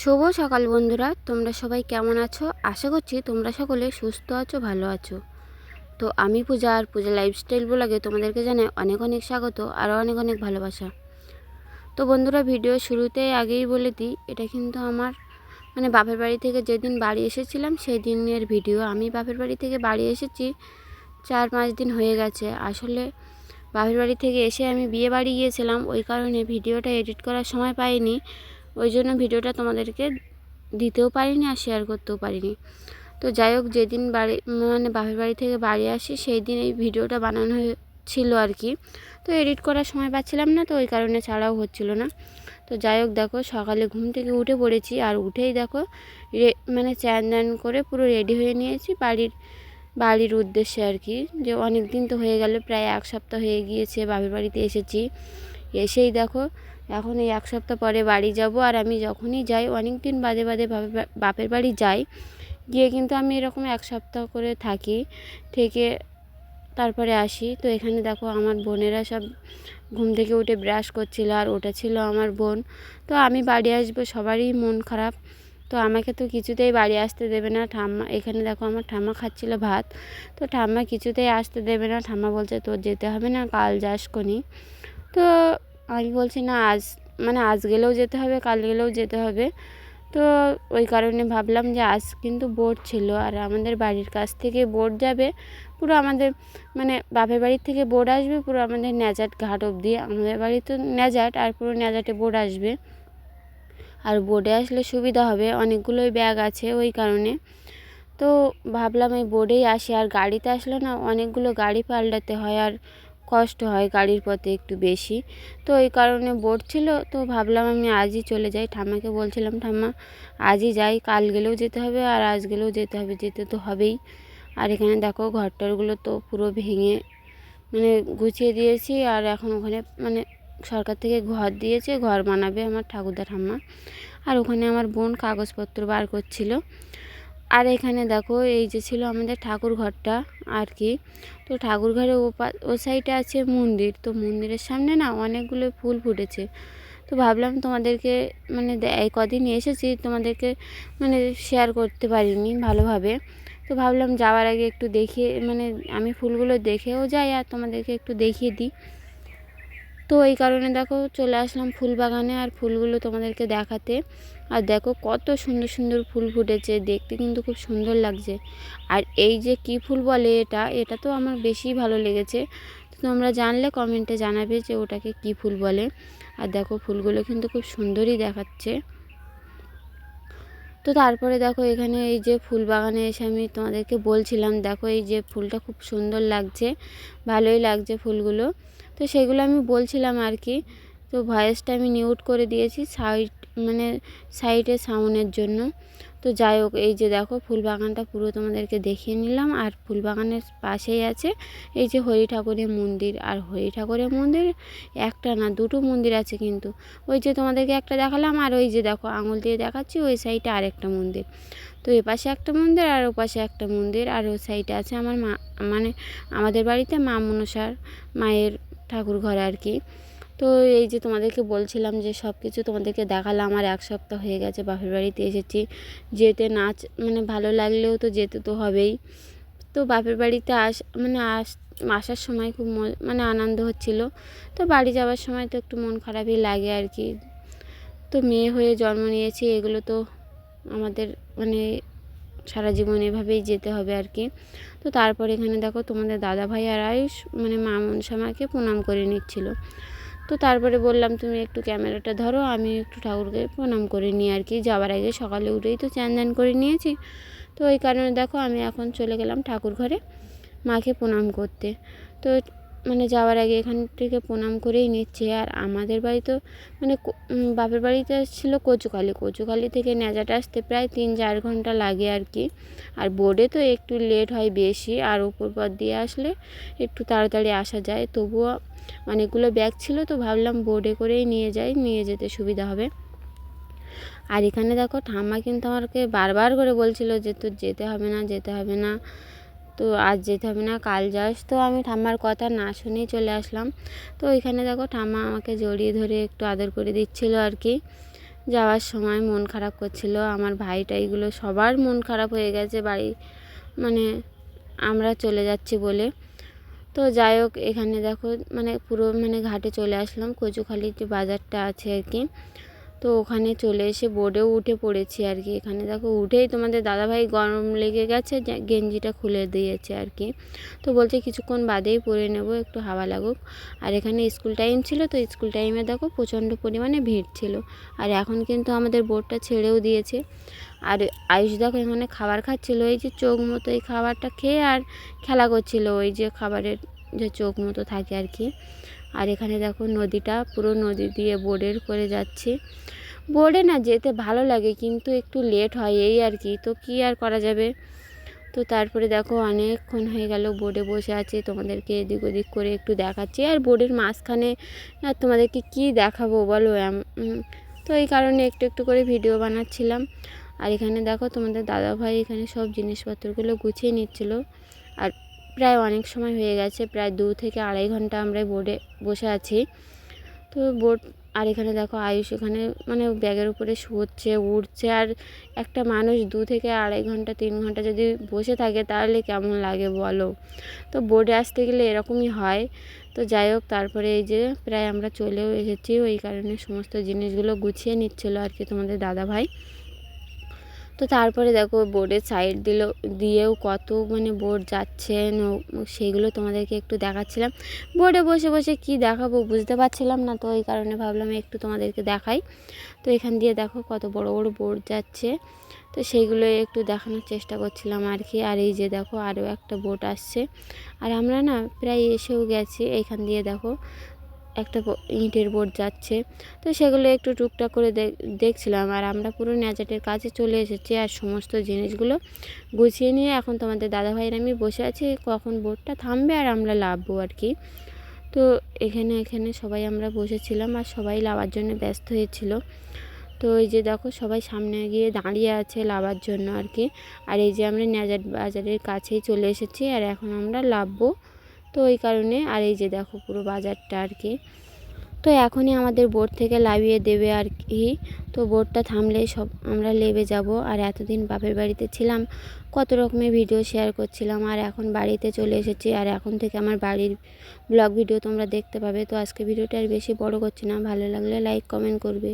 শুভ সকাল বন্ধুরা, তোমরা সবাই কেমন আছো? আশা করছি তোমরা সকলে সুস্থ আছো, ভালো আছো। তো আমি পূজা আর পূজা লাইফস্টাইল ব্লগে তোমাদেরকে জানাই অনেক অনেক স্বাগত আর অনেক অনেক ভালোবাসা। তো বন্ধুরা, ভিডিও শুরুতে আগেই বলে দিই, এটা কিন্তু আমার বাপের বাড়ি থেকে যেদিন বাড়ি এসেছিলাম সেই দিনের ভিডিও। আমি বাপের বাড়ি থেকে বাড়ি এসেছি 4-5 দিন হয়ে গেছে। আসলে বাপের বাড়ি থেকে এসে আমি বিয়ে বাড়ি গিয়েছিলাম, ওই কারণে ভিডিওটা এডিট করার সময় পাইনি। ওই জন্য ভিডিওটা তোমাদেরকে দিতেও পারিনি আর শেয়ার করতেও পারিনি। তো যাই হোক, যেদিন বাপের বাড়ি থেকে বাড়ি আসি সেই দিন এই ভিডিওটা বানানো ছিল আর কি। তো এডিট করার সময় পাচ্ছিলাম না, তো ওই কারণে ছাড়াও হচ্ছিল না। তো যাই হোক, দেখো সকালে ঘুম থেকে উঠে পড়েছি, আর উঠেই দেখো চান দান করে পুরো রেডি হয়ে নিয়েছি বাড়ির উদ্দেশ্যে আর কি। যে অনেক দিন তো হয়ে গেল, প্রায় 1 সপ্তাহ হয়ে গিয়েছে বাপের বাড়িতে এসেছি। এসেই দেখো এখন এই 1 সপ্তাহ পরে বাড়ি যাব। আর আমি যখনই যাই, অনেক দিন বাদে বাদে বাপের বাড়ি যাই, গিয়ে কিন্তু আমি এরকম 1 সপ্তাহ করে থাকি, থেকে তারপরে আসি। তো এখানে দেখো আমার বোনেরা সব ঘুম থেকে উঠে ব্রাশ করছিল, আর ওটা ছিল আমার বোন। তো আমি বাড়ি আসবো, সবারই মন খারাপ। তো আমাকে তো কিছুতেই বাড়ি আসতে দেবে না ঠাম্মা। এখানে দেখো আমার ঠাম্মা খাচ্ছিল ভাত। তো ঠাম্মা কিছুতেই আসতে দেবে না। ঠাম্মা বলছে তোর যেতে হবে না, কাল যাস কোনি। তো আমি বলছি না, আজ গেলেও যেতে হবে, কাল গেলেও যেতে হবে। তো ওই কারণে ভাবলাম যে আজ কিন্তু বোট ছিল, আর আমাদের বাড়ির কাছ থেকে বোট যাবে পুরো আমাদের বাপের বাড়ির থেকে বোট আসবে পুরো আমাদের ন্যাজাট ঘাট অবধি। আমাদের বাড়ি তো ন্যাজাট, আর পুরো ন্যাজাটে বোট আসবে। আর বোটে আসলে সুবিধা হবে, অনেকগুলোই ব্যাগ আছে ওই কারণে। তো ভাবলাম এই বোর্ডেই আসি। আর গাড়িতে আসলে না অনেকগুলো গাড়ি পাল্টাতে হয়, আর কষ্ট হয় গাড়ির পথে একটু বেশি। তো এই কারণে বোর্ড ছিল, তো ভাবলাম আমি আজই চলে যাই। ঠাম্মাকে বলছিলাম ঠাম্মা আজই যাই, কাল গেলেও যেতে হবে আর আজ গেলেও যেতে হবে, যেতে তো হবেই। আর এখানে দেখো ঘরটরগুলো তো পুরো ভেঙে গুছিয়ে দিয়েছি। আর এখন ওখানে সরকার থেকে ঘর দিয়েছে, ঘর বানাবে আমার ঠাকুরদা ঠাম্মা। আর ওখানে আমার বোন কাগজপত্র বার করছিল। আর এখানে দেখো এই যে ছিল আমাদের ঠাকুর ঘরটা আর কি। তো ঠাকুর ঘরে ও সাইডে আছে মন্দির। তো মন্দিরের সামনে না অনেকগুলো ফুল ফুটেছে। তো ভাবলাম তোমাদেরকে এই কদিন এসেছি, তোমাদেরকে শেয়ার করতে পারিনি ভালোভাবে। তো ভাবলাম যাওয়ার আগে একটু দেখিয়ে আমি ফুলগুলো দেখেও যাই আর তোমাদেরকে একটু দেখিয়ে দিই। তো এই কারণে দেখো চলে আসলাম ফুল বাগানে, আর ফুলগুলো তোমাদেরকে দেখাতে। আর দেখো কত সুন্দর সুন্দর ফুল ফুটেছে, দেখতে কিন্তু খুব সুন্দর লাগছে। আর এই যে কি ফুল বলে এটা তো আমার বেশি ভালো লেগেছে। তো তোমরা জানলে কমেন্টে জানাবে যে ওটাকে কি ফুল বলে। আর দেখো ফুলগুলো কিন্তু খুব সুন্দরই দেখাচ্ছে। তো তারপরে দেখো এখানে এই যে ফুল বাগানে এসে আমি তোমাদেরকে বলছিলাম, দেখো এই যে ফুলটা খুব সুন্দর লাগছে, ভালোই লাগছে ফুলগুলো। তো সেগুলো আমি বলছিলাম আর কি। তো ভয়েসটা আমি মিউট করে দিয়েছি সাইডে সাউন্ডের জন্য। তো যাই হোক, এই যে দেখো ফুল বাগানটা পুরো তোমাদেরকে দেখিয়ে নিলাম। আর ফুল বাগানের পাশেই আছে এই যে হরি ঠাকুরের মন্দির। আর হরি ঠাকুরের মন্দির একটা না, দুটো মন্দির আছে কিন্তু। ওই যে তোমাদেরকে একটা দেখালাম, আর ওই যে দেখো আঙুল দিয়ে দেখাচ্ছি ওই সাইডে আরেকটা মন্দির। তো এ পাশে একটা মন্দির আর ও পাশে একটা মন্দির, আর ওই সাইডে আছে আমার মা আমাদের বাড়িতে মা মনসার মায়ের ঠাকুর ঘর আর কি। তো এই যে তোমাদেরকে বলছিলাম যে সব কিছু তোমাদেরকে দেখালাম। আমার 1 সপ্তাহ হয়ে গেছে বাপের বাড়িতে এসেছি। যেতে নাচ ভালো লাগলেও তো যেতে তো হবেই। তো বাপের বাড়িতে আসার সময় খুব আনন্দ হচ্ছিল। তো বাড়ি যাওয়ার সময় তো একটু মন খারাপই লাগে আর কি। তো মেয়ে হয়ে জন্ম নিয়েছি, এগুলো তো আমাদের সারা জীবন এভাবেই যেতে হবে আর কি। তো তারপর এখানে দেখো তোমাদের দাদা ভাই আর আয়ুষ মা মনসা মাকে প্রণাম করে নিচ্ছিল। তো তারপরে বললাম তুমি একটু ক্যামেরাটা ধরো, আমি একটু ঠাকুরকে প্রণাম করে নিই আর কি। যাওয়ার আগে সকালে উঠেই তো চান দান করে নিয়েছি। তো ওই কারণে দেখো আমি এখন চলে গেলাম ঠাকুর ঘরে মাকে প্রণাম করতে। তো যাওয়ার আগে এখান থেকে প্রণাম করেই নিচ্ছে। আর আমাদের বাড়ি তো বাপের বাড়িতে ছিল কচুখালি থেকে ন্যাজাটা আসতে প্রায় 3-4 ঘন্টা লাগে আর কি। আর বোর্ডে তো একটু লেট হয় বেশি, আর উপর পথ দিয়ে আসলে একটু তাড়াতাড়ি আসা যায়। তবুও অনেকগুলো ব্যাগ ছিল, তো ভাবলাম বোর্ডে করেই নিয়ে যেতে সুবিধা হবে। আর এখানে দেখো ঠাম্মা কিন্তু আমাকে বারবার করে বলছিল যে তোর যেতে হবে না, তো আজ যেতে হবে না, কাল যাস। তো আমি ঠাম্মার কথা না শুনেই চলে আসলাম। তো ওইখানে দেখো ঠাম্মা আমাকে জড়িয়ে ধরে একটু আদর করে দিচ্ছিল আর কি। যাওয়ার সময় মন খারাপ করছিল। আমার ভাইটা এগুলো সবার মন খারাপ হয়ে গেছে বাড়ি মানে আমরা চলে যাচ্ছি বলে। তো যাই হোক, এখানে দেখো পুরো ঘাটে চলে আসলাম, কচুখালির যে বাজারটা আছে আর কি। তো ওখানে চলে এসে বোর্ডেও উঠে পড়েছি আর কি। এখানে দেখো উঠেই তোমাদের দাদাভাই গরম লেগে গেছে, গেঞ্জিটা খুলে দিয়েছে আর কি। তো বলছে কিছুক্ষণ বাদেই পরে নেব, একটু হাওয়া লাগুক। আর এখানে স্কুল টাইম ছিল, তো স্কুল টাইমে দেখো প্রচণ্ড পরিমাণে ভিড় ছিল। আর এখন কিন্তু আমাদের বোর্ডটা ছেড়েও দিয়েছে। আর আয়ুষ দেখো এখানে খাবার খাচ্ছিলো, এই যে চোখ মতো এই খাবারটা খেয়ে আর খেলা করছিল, ওই যে খাবারের যে চোখ মতো থাকে আর কি। আর এখানে দেখো নদীটা, পুরো নদী দিয়ে বোর্ডের করে যাচ্ছি। বোর্ডে না যেতে ভালো লাগে, কিন্তু একটু লেট হয় এই আর কি। তো কী আর করা যাবে। তো তারপরে দেখো অনেকক্ষণ হয়ে গেল বোর্ডে বসে আছে, তোমাদেরকে এদিক ওদিক করে একটু দেখাচ্ছি। আর বোর্ডের মাঝখানে আর তোমাদেরকে কী দেখাবো বলো। তো এই কারণে একটু একটু করে ভিডিও বানাচ্ছিলাম। আর এখানে দেখো তোমাদের দাদাভাই এখানে সব জিনিসপত্রগুলো গুছিয়ে নিচ্ছিল। আর প্রায় অনেক সময় হয়ে গেছে, প্রায় 2 থেকে আড়াই ঘন্টা আমরা বোর্ডে বসে আছি। তো বোর্ড আর এখানে দেখো আয়ুষ এখানে ব্যাগের উপরে শুচ্ছে উঠছে। আর একটা মানুষ 2 থেকে আড়াই ঘন্টা 3 ঘন্টা যদি বসে থাকে তাহলে কেমন লাগে বলো। তো বোর্ডে আসতে গেলে এরকমই হয়। তো যাই হোক, তারপরে এই যে প্রায় আমরা চলেও এসেছি, ওই কারণে সমস্ত জিনিসগুলো গুছিয়ে নিচ্ছিলো আর কি তোমাদের দাদাভাই। তো তারপরে দেখো বোর্ডের সাইড দিয়েও কত বোর্ড যাচ্ছে, সেইগুলো তোমাদেরকে একটু দেখাচ্ছিলাম। বোর্ডে বসে বসে কি দেখাবো বুঝতে পারছিলাম না, তো এই কারণে ভাবলাম একটু তোমাদেরকে দেখাই। তো এখান দিয়ে দেখো কত বড় বড় বোর্ড যাচ্ছে, তো সেইগুলো একটু দেখানোর চেষ্টা করছিলাম আর কি। আর এই যে দেখো আরও একটা বোট আসছে। আর আমরা না প্রায় এসেও গেছি। এইখান দিয়ে দেখো একটা ইটের বোট যাচ্ছে, তো সেগুলো একটু টুকটাক করে দেখছিলাম। আর আমরা পুরো ন্যাচারের কাছে চলে এসেছি, আর সমস্ত জিনিসগুলো গুছিয়ে নিয়ে এখন তোমাদের দাদাভাইয়ের আমি বসে আছি, কখন বোটটা থামবে আর আমরা নামবো আর কি। তো এখানে সবাই আমরা বসেছিলাম, আর সবাই নামার জন্য ব্যস্ত হয়েছিল। তো এই যে দেখো সবাই সামনে গিয়ে দাঁড়িয়ে আছে নামার জন্য আর কি। আর এই যে আমরা ন্যাচার বাজারের কাছেই চলে এসেছি, আর এখন আমরা নামবো। তো ওই কারণে আর এই যে দেখো পুরো বাজারটা আর কি। তো এখনই আমাদের বোট থেকে নামিয়ে দেবে আর কি। তো বোটটা থামলেই সব আমরা নেমে যাব। আর এতদিন বাপের বাড়িতে ছিলাম, কত রকমের ভিডিও শেয়ার করছিলাম, আর এখন বাড়িতে চলে এসেছি। আর এখন থেকে আমার বাড়ির ব্লগ ভিডিও তোমরা দেখতে পাবে। তো আজকে ভিডিওটা আর বেশি বড় করছি না, ভালো লাগলে লাইক কমেন্ট করবে।